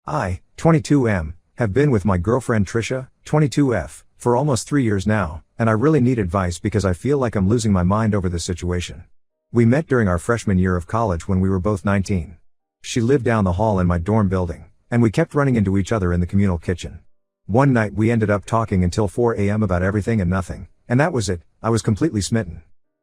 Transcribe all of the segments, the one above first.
I, 22M, have been with my girlfriend Trisha, 22F, for almost 3 years now, and I really need advice because I feel like I'm losing my mind over this situation. We met during our freshman year of college when we were both 19. She lived down the hall in my dorm building, and we kept running into each other in the communal kitchen. One night we ended up talking until 4 a.m. about everything and nothing, and that was it. I was completely smitten.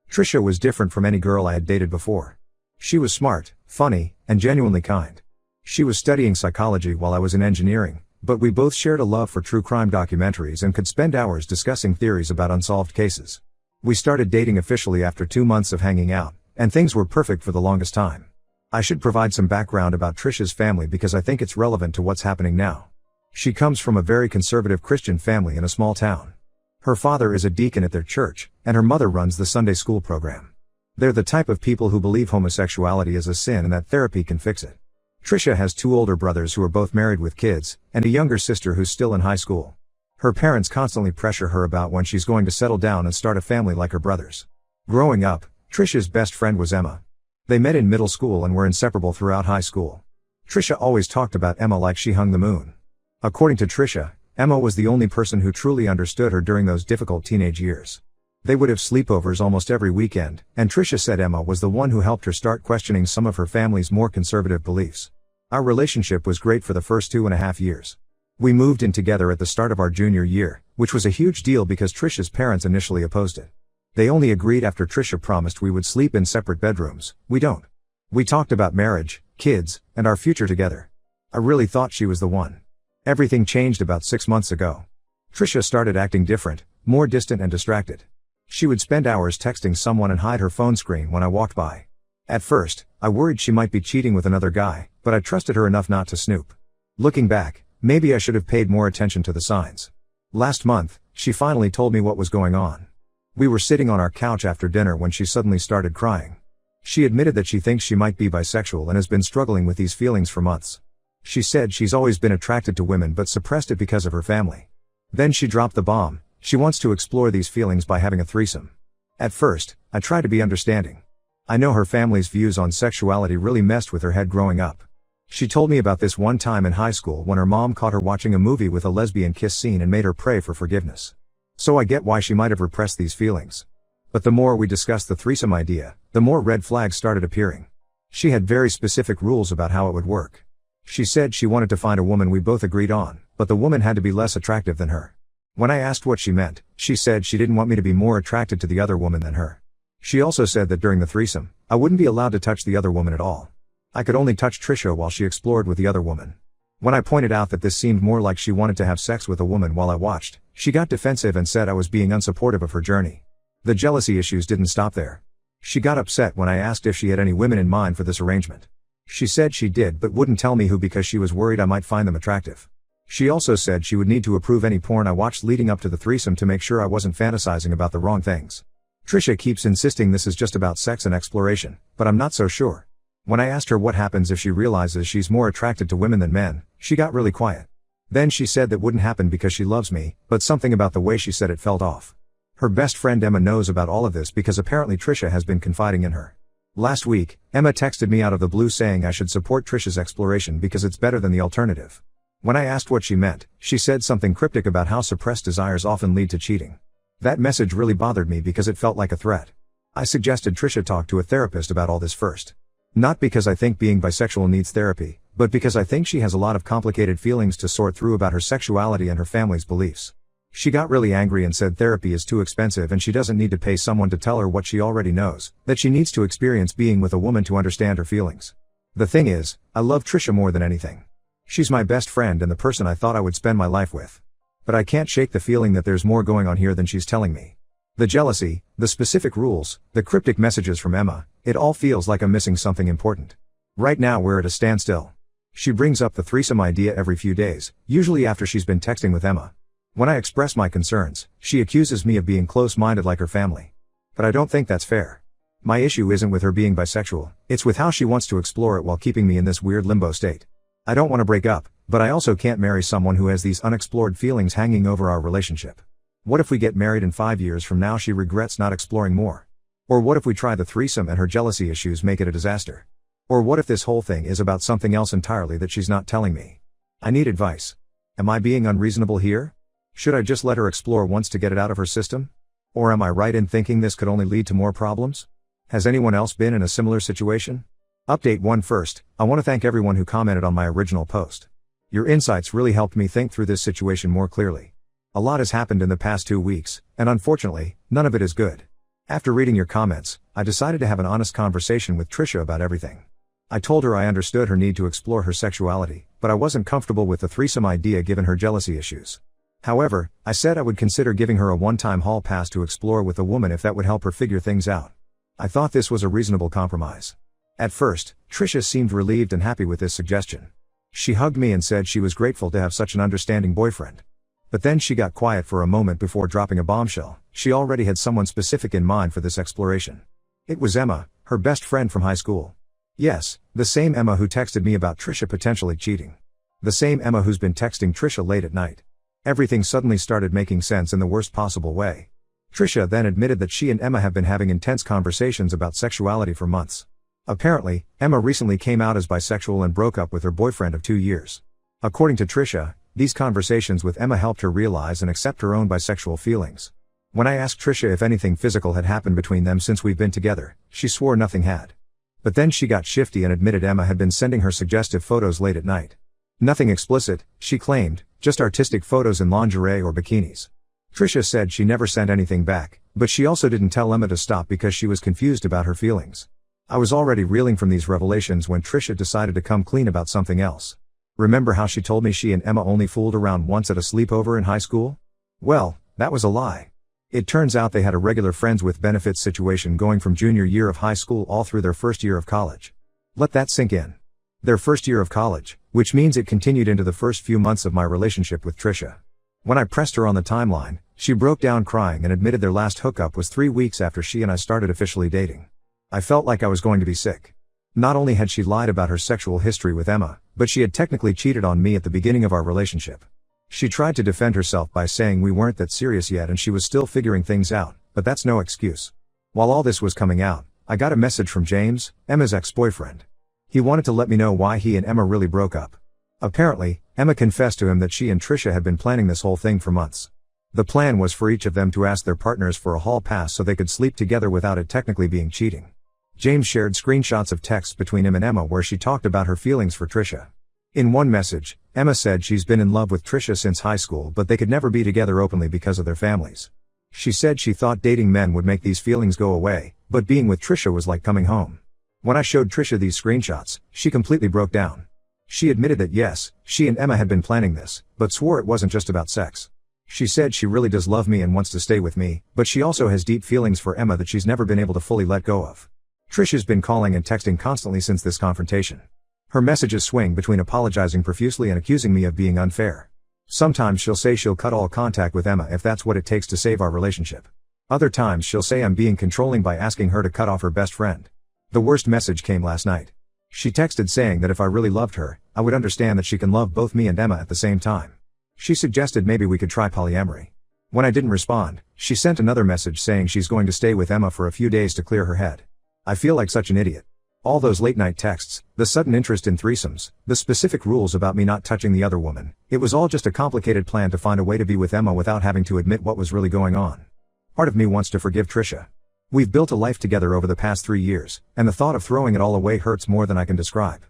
Trisha was different from any girl I had dated before. She was smart, funny, and genuinely kind. She was studying psychology while I was in engineering, but we both shared a love for true crime documentaries and could spend hours discussing theories about unsolved cases. We started dating officially after 2 months of hanging out, and things were perfect for the longest time. I should provide some background about Trisha's family because I think it's relevant to what's happening now. She comes from a very conservative Christian family in a small town. Her father is a deacon at their church, and her mother runs the Sunday school program. They're the type of people who believe homosexuality is a sin and that therapy can fix it. Trisha has 2 older brothers who are both married with kids, and a younger sister who's still in high school. Her parents constantly pressure her about when she's going to settle down and start a family like her brothers. Growing up, Trisha's best friend was Emma. They met in middle school and were inseparable throughout high school. Trisha always talked about Emma like she hung the moon. According to Trisha, Emma was the only person who truly understood her during those difficult teenage years. They would have sleepovers almost every weekend, and Trisha said Emma was the one who helped her start questioning some of her family's more conservative beliefs. Our relationship was great for the first 2.5 years. We moved in together at the start of our junior year, which was a huge deal because Trisha's parents initially opposed it. They only agreed after Trisha promised we would sleep in separate bedrooms. We don't. We talked about marriage, kids, and our future together. I really thought she was the one. Everything changed about 6 months ago. Trisha started acting different, more distant and distracted. She would spend hours texting someone and hide her phone screen when I walked by. At first, I worried she might be cheating with another guy, but I trusted her enough not to snoop. Looking back, maybe I should have paid more attention to the signs. Last month, she finally told me what was going on. We were sitting on our couch after dinner when she suddenly started crying. She admitted that she thinks she might be bisexual and has been struggling with these feelings for months. She said she's always been attracted to women but suppressed it because of her family. Then she dropped the bomb. She wants to explore these feelings by having a threesome. At first, I tried to be understanding. I know her family's views on sexuality really messed with her head growing up. She told me about this one time in high school when her mom caught her watching a movie with a lesbian kiss scene and made her pray for forgiveness. So I get why she might have repressed these feelings. But the more we discussed the threesome idea, the more red flags started appearing. She had very specific rules about how it would work. She said she wanted to find a woman we both agreed on, but the woman had to be less attractive than her. When I asked what she meant, she said she didn't want me to be more attracted to the other woman than her. She also said that during the threesome, I wouldn't be allowed to touch the other woman at all. I could only touch Trisha while she explored with the other woman. When I pointed out that this seemed more like she wanted to have sex with a woman while I watched, she got defensive and said I was being unsupportive of her journey. The jealousy issues didn't stop there. She got upset when I asked if she had any women in mind for this arrangement. She said she did but wouldn't tell me who because she was worried I might find them attractive. She also said she would need to approve any porn I watched leading up to the threesome to make sure I wasn't fantasizing about the wrong things. Trisha keeps insisting this is just about sex and exploration, but I'm not so sure. When I asked her what happens if she realizes she's more attracted to women than men, she got really quiet. Then she said that wouldn't happen because she loves me, but something about the way she said it felt off. Her best friend Emma knows about all of this because apparently Trisha has been confiding in her. Last week, Emma texted me out of the blue saying I should support Trisha's exploration because it's better than the alternative. When I asked what she meant, she said something cryptic about how suppressed desires often lead to cheating. That message really bothered me because it felt like a threat. I suggested Trisha talk to a therapist about all this first. Not because I think being bisexual needs therapy, but because I think she has a lot of complicated feelings to sort through about her sexuality and her family's beliefs. She got really angry and said therapy is too expensive and she doesn't need to pay someone to tell her what she already knows, that she needs to experience being with a woman to understand her feelings. The thing is, I love Trisha more than anything. She's my best friend and the person I thought I would spend my life with. But I can't shake the feeling that there's more going on here than she's telling me. The jealousy, the specific rules, the cryptic messages from Emma, it all feels like I'm missing something important. Right now we're at a standstill. She brings up the threesome idea every few days, usually after she's been texting with Emma. When I express my concerns, she accuses me of being close-minded like her family. But I don't think that's fair. My issue isn't with her being bisexual, it's with how she wants to explore it while keeping me in this weird limbo state. I don't want to break up, but I also can't marry someone who has these unexplored feelings hanging over our relationship. What if we get married and 5 years from now she regrets not exploring more? Or what if we try the threesome and her jealousy issues make it a disaster? Or what if this whole thing is about something else entirely that she's not telling me? I need advice. Am I being unreasonable here? Should I just let her explore once to get it out of her system? Or am I right in thinking this could only lead to more problems? Has anyone else been in a similar situation? Update 1 first, I want to thank everyone who commented on my original post. Your insights really helped me think through this situation more clearly. A lot has happened in the past 2 weeks, and unfortunately, none of it is good. After reading your comments, I decided to have an honest conversation with Trisha about everything. I told her I understood her need to explore her sexuality, but I wasn't comfortable with the threesome idea given her jealousy issues. However, I said I would consider giving her a one-time hall pass to explore with a woman if that would help her figure things out. I thought this was a reasonable compromise. At first, Trisha seemed relieved and happy with this suggestion. She hugged me and said she was grateful to have such an understanding boyfriend. But then she got quiet for a moment before dropping a bombshell. She already had someone specific in mind for this exploration. It was Emma, her best friend from high school. Yes, the same Emma who texted me about Trisha potentially cheating. The same Emma who's been texting Trisha late at night. Everything suddenly started making sense in the worst possible way. Trisha then admitted that she and Emma have been having intense conversations about sexuality for months. Apparently, Emma recently came out as bisexual and broke up with her boyfriend of 2 years. According to Trisha, these conversations with Emma helped her realize and accept her own bisexual feelings. When I asked Trisha if anything physical had happened between them since we've been together, she swore nothing had. But then she got shifty and admitted Emma had been sending her suggestive photos late at night. Nothing explicit, she claimed, just artistic photos in lingerie or bikinis. Trisha said she never sent anything back, but she also didn't tell Emma to stop because she was confused about her feelings. I was already reeling from these revelations when Trisha decided to come clean about something else. Remember how she told me she and Emma only fooled around once at a sleepover in high school? Well, that was a lie. It turns out they had a regular friends with benefits situation going from junior year of high school all through their first year of college. Let that sink in. Their first year of college, which means it continued into the first few months of my relationship with Trisha. When I pressed her on the timeline, she broke down crying and admitted their last hookup was 3 weeks after she and I started officially dating. I felt like I was going to be sick. Not only had she lied about her sexual history with Emma, but she had technically cheated on me at the beginning of our relationship. She tried to defend herself by saying we weren't that serious yet and she was still figuring things out, but that's no excuse. While all this was coming out, I got a message from James, Emma's ex-boyfriend. He wanted to let me know why he and Emma really broke up. Apparently, Emma confessed to him that she and Trisha had been planning this whole thing for months. The plan was for each of them to ask their partners for a hall pass so they could sleep together without it technically being cheating. James shared screenshots of texts between him and Emma where she talked about her feelings for Trisha. In one message, Emma said she's been in love with Trisha since high school but they could never be together openly because of their families. She said she thought dating men would make these feelings go away, but being with Trisha was like coming home. When I showed Trisha these screenshots, she completely broke down. She admitted that yes, she and Emma had been planning this, but swore it wasn't just about sex. She said she really does love me and wants to stay with me, but she also has deep feelings for Emma that she's never been able to fully let go of. Trisha's been calling and texting constantly since this confrontation. Her messages swing between apologizing profusely and accusing me of being unfair. Sometimes she'll say she'll cut all contact with Emma if that's what it takes to save our relationship. Other times she'll say I'm being controlling by asking her to cut off her best friend. The worst message came last night. She texted saying that if I really loved her, I would understand that she can love both me and Emma at the same time. She suggested maybe we could try polyamory. When I didn't respond, she sent another message saying she's going to stay with Emma for a few days to clear her head. I feel like such an idiot. All those late night texts, the sudden interest in threesomes, the specific rules about me not touching the other woman, it was all just a complicated plan to find a way to be with Emma without having to admit what was really going on. Part of me wants to forgive Trisha. We've built a life together over the past 3 years, and the thought of throwing it all away hurts more than I can describe.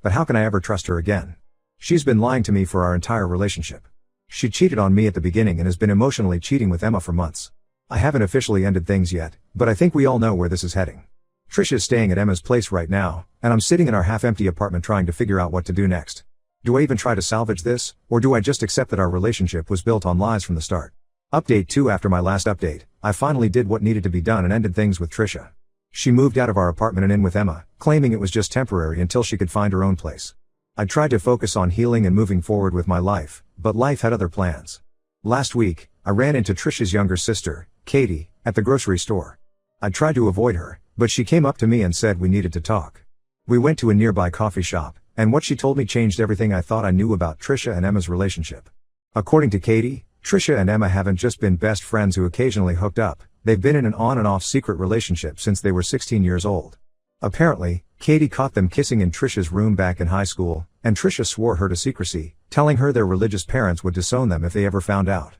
But how can I ever trust her again? She's been lying to me for our entire relationship. She cheated on me at the beginning and has been emotionally cheating with Emma for months. I haven't officially ended things yet, but I think we all know where this is heading. Trisha's staying at Emma's place right now, and I'm sitting in our half-empty apartment trying to figure out what to do next. Do I even try to salvage this, or do I just accept that our relationship was built on lies from the start? Update 2. After my last update, I finally did what needed to be done and ended things with Trisha. She moved out of our apartment and in with Emma, claiming it was just temporary until she could find her own place. I tried to focus on healing and moving forward with my life, but life had other plans. Last week, I ran into Trisha's younger sister, Katie, at the grocery store. I tried to avoid her, but she came up to me and said we needed to talk. We went to a nearby coffee shop, and what she told me changed everything I thought I knew about Trisha and Emma's relationship. According to Katie, Trisha and Emma haven't just been best friends who occasionally hooked up, they've been in an on and off secret relationship since they were 16 years old. Apparently, Katie caught them kissing in Trisha's room back in high school, and Trisha swore her to secrecy, telling her their religious parents would disown them if they ever found out.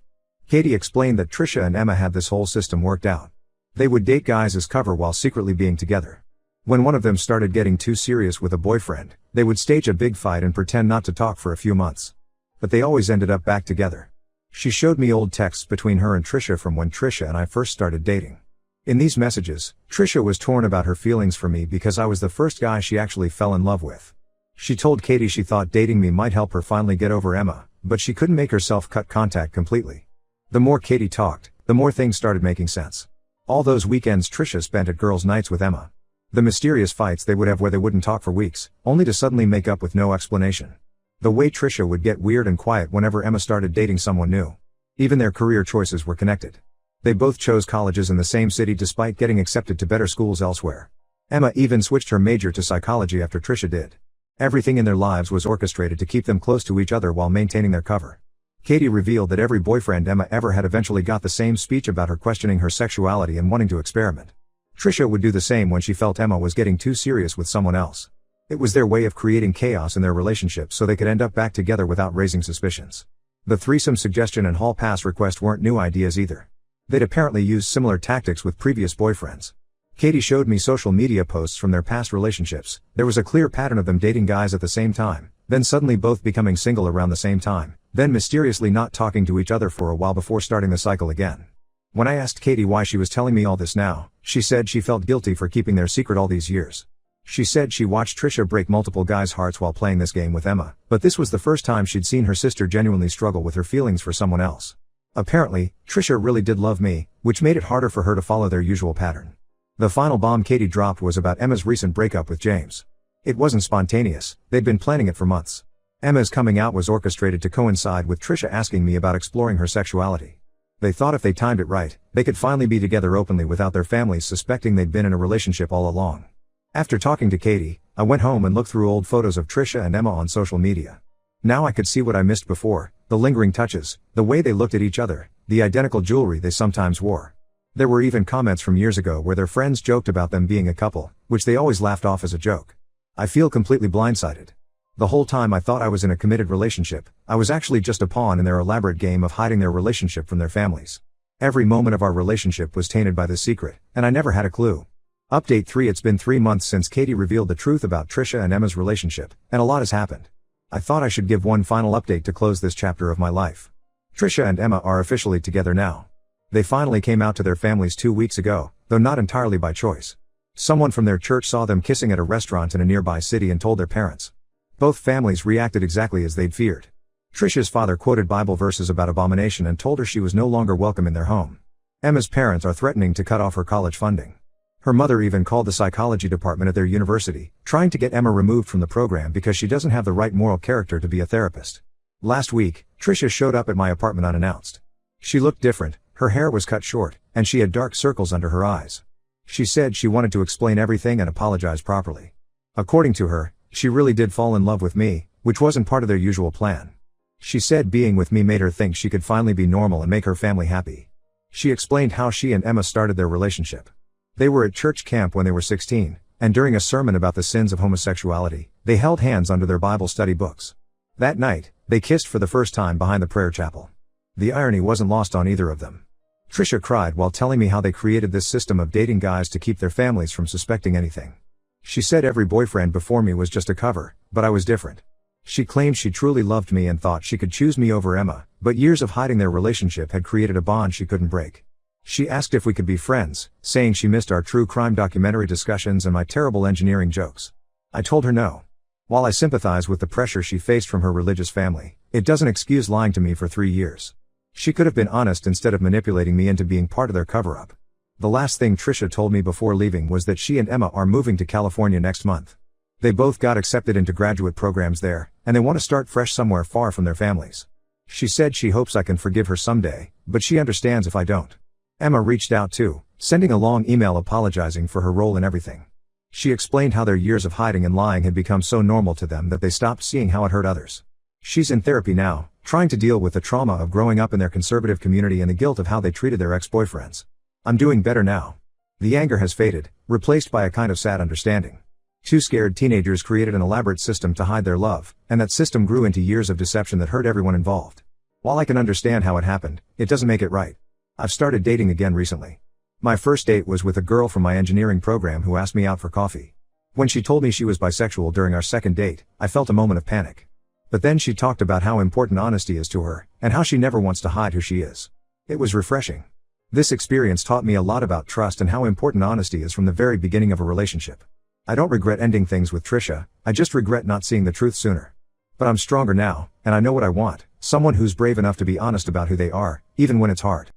Katie explained that Trisha and Emma had this whole system worked out. They would date guys as cover while secretly being together. When one of them started getting too serious with a boyfriend, they would stage a big fight and pretend not to talk for a few months. But they always ended up back together. She showed me old texts between her and Trisha from when Trisha and I first started dating. In these messages, Trisha was torn about her feelings for me because I was the first guy she actually fell in love with. She told Katie she thought dating me might help her finally get over Emma, but she couldn't make herself cut contact completely. The more Katie talked, the more things started making sense. All those weekends Trisha spent at girls' nights with Emma. The mysterious fights they would have where they wouldn't talk for weeks, only to suddenly make up with no explanation. The way Trisha would get weird and quiet whenever Emma started dating someone new. Even their career choices were connected. They both chose colleges in the same city despite getting accepted to better schools elsewhere. Emma even switched her major to psychology after Trisha did. Everything in their lives was orchestrated to keep them close to each other while maintaining their cover. Katie revealed that every boyfriend Emma ever had eventually got the same speech about her questioning her sexuality and wanting to experiment. Trisha would do the same when she felt Emma was getting too serious with someone else. It was their way of creating chaos in their relationship so they could end up back together without raising suspicions. The threesome suggestion and hall pass request weren't new ideas either. They'd apparently used similar tactics with previous boyfriends. Katie showed me social media posts from their past relationships. There was a clear pattern of them dating guys at the same time, then suddenly both becoming single around the same time, then mysteriously not talking to each other for a while before starting the cycle again. When I asked Katie why she was telling me all this now, she said she felt guilty for keeping their secret all these years. She said she watched Trisha break multiple guys' hearts while playing this game with Emma, but this was the first time she'd seen her sister genuinely struggle with her feelings for someone else. Apparently, Trisha really did love me, which made it harder for her to follow their usual pattern. The final bomb Katie dropped was about Emma's recent breakup with James. It wasn't spontaneous, they'd been planning it for months. Emma's coming out was orchestrated to coincide with Trisha asking me about exploring her sexuality. They thought if they timed it right, they could finally be together openly without their families suspecting they'd been in a relationship all along. After talking to Katie, I went home and looked through old photos of Trisha and Emma on social media. Now I could see what I missed before, the lingering touches, the way they looked at each other, the identical jewelry they sometimes wore. There were even comments from years ago where their friends joked about them being a couple, which they always laughed off as a joke. I feel completely blindsided. The whole time I thought I was in a committed relationship, I was actually just a pawn in their elaborate game of hiding their relationship from their families. Every moment of our relationship was tainted by this secret, and I never had a clue. Update 3: It's been 3 months since Katie revealed the truth about Trisha and Emma's relationship, and a lot has happened. I thought I should give one final update to close this chapter of my life. Trisha and Emma are officially together now. They finally came out to their families 2 weeks ago, though not entirely by choice. Someone from their church saw them kissing at a restaurant in a nearby city and told their parents. Both families reacted exactly as they'd feared. Trisha's father quoted Bible verses about abomination and told her she was no longer welcome in their home. Emma's parents are threatening to cut off her college funding. Her mother even called the psychology department at their university, trying to get Emma removed from the program because she doesn't have the right moral character to be a therapist. Last week, Trisha showed up at my apartment unannounced. She looked different, her hair was cut short, and she had dark circles under her eyes. She said she wanted to explain everything and apologize properly. According to her, she really did fall in love with me, which wasn't part of their usual plan. She said being with me made her think she could finally be normal and make her family happy. She explained how she and Emma started their relationship. They were at church camp when they were 16, and during a sermon about the sins of homosexuality, they held hands under their Bible study books. That night, they kissed for the first time behind the prayer chapel. The irony wasn't lost on either of them. Trisha cried while telling me how they created this system of dating guys to keep their families from suspecting anything. She said every boyfriend before me was just a cover, but I was different. She claimed she truly loved me and thought she could choose me over Emma, but years of hiding their relationship had created a bond she couldn't break. She asked if we could be friends, saying she missed our true crime documentary discussions and my terrible engineering jokes. I told her no. While I sympathize with the pressure she faced from her religious family, it doesn't excuse lying to me for 3 years. She could have been honest instead of manipulating me into being part of their cover-up. The last thing Trisha told me before leaving was that she and Emma are moving to California next month. They both got accepted into graduate programs there, and they want to start fresh somewhere far from their families. She said she hopes I can forgive her someday, but she understands if I don't. Emma reached out too, sending a long email apologizing for her role in everything. She explained how their years of hiding and lying had become so normal to them that they stopped seeing how it hurt others. She's in therapy now, trying to deal with the trauma of growing up in their conservative community and the guilt of how they treated their ex-boyfriends. I'm doing better now. The anger has faded, replaced by a kind of sad understanding. Two scared teenagers created an elaborate system to hide their love, and that system grew into years of deception that hurt everyone involved. While I can understand how it happened, it doesn't make it right. I've started dating again recently. My first date was with a girl from my engineering program who asked me out for coffee. When she told me she was bisexual during our second date, I felt a moment of panic. But then she talked about how important honesty is to her, and how she never wants to hide who she is. It was refreshing. This experience taught me a lot about trust and how important honesty is from the very beginning of a relationship. I don't regret ending things with Trisha, I just regret not seeing the truth sooner. But I'm stronger now, and I know what I want, someone who's brave enough to be honest about who they are, even when it's hard.